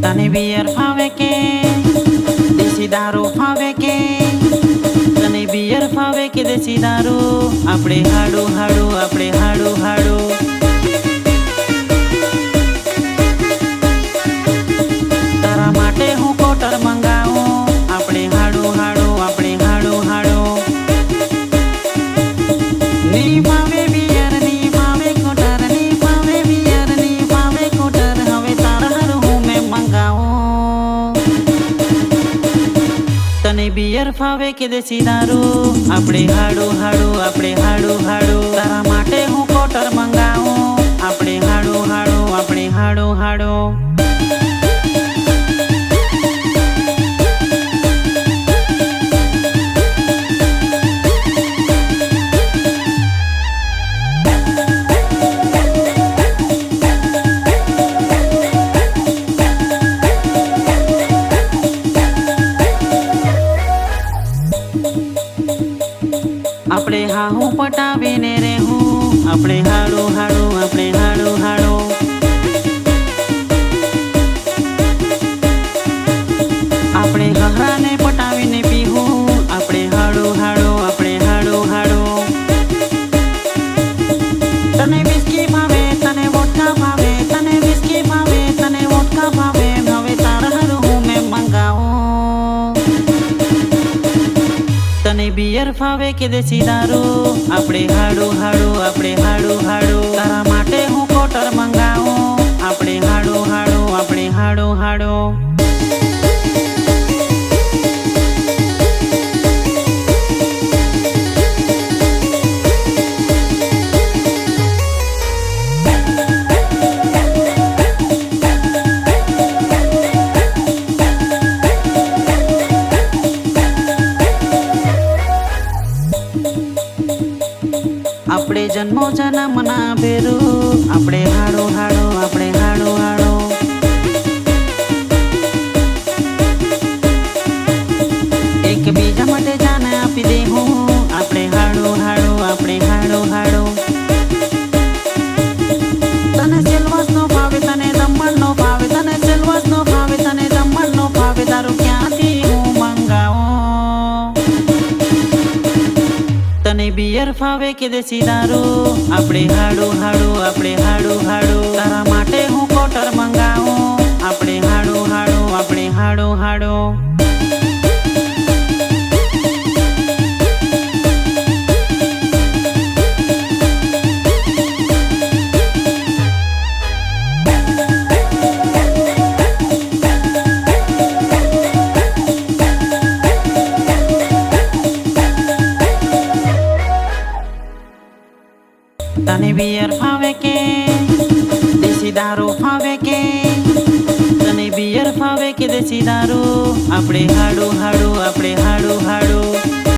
तने बियर फावे के देसी दारू फावे के तने बियर फावे के देसी दारू આપણે હાડું હાડું આપણે હાડું હાડું તારા માટે હું કોટર મંગાવું આપણે હાડું હાડું આપણે હાડું હાડું ની ફાવે બિયર ની ફાવે કોટર ની ફાવે બિયર ની ફાવે કોટર હવે તારા હારું હું મે મંગાવું તને બિયર ફાવે કે દેસી દારૂ આપણે હાડું હાડું આપણે હાડું હાડું તારા માટે હું કોટર મંગાવું આપણે હાડું હાડું આપણે હાડું હાડું આપણે હાહું પટાવીને રહેવું આપણે હાડું હાડું આપણે હાડું હાડું આપણે હહરાને પટાવીને પીવું આપણે હાડું હાડું આપણે હાડું હાડું તને વિસ્કી ભાવે તને વોડકા ભાવે તને વિસ્કી ભાવે તને વોડકા ભાવે હવે તારા હારું હું મે મંગાવું તને બિયર ફાવે કે દેસી દારૂ આપણે હાડું હાડું આપણે હાડું હાડું તારા માટે હું કોટર મંગાવું આપણે હાડું હાડું આપણે હાડું હાડું આપણે જન્મો જન્મના ભેરું આપણે હાડું હાડું આપણે હાડું હાડું એકબીજા માટે જાન આપી દેવું આપણે હાડું હાડું આપણે હાડું હાડું તને સેલવાસનો ભાવે તને દમણનો ભાવે તને સેલવાસનો ભાવે તને દમણનો ભાવે તારું ક્યાંથી હું મંગાવું તને બિયર ફાવે કે દેસી દારૂ આપણે હાડું હાડું આપણે હાડું હાડું તારા માટે હું કોટર મંગાવું આપણે હાડું હાડું આપણે હાડું હાડું તને બિયર ફાવે કે દેસી દારૂ ફાવે કે તને બિયર ફાવે કે દેસી દારૂ આપણે હાડું હાડું આપણે હાડું હાડું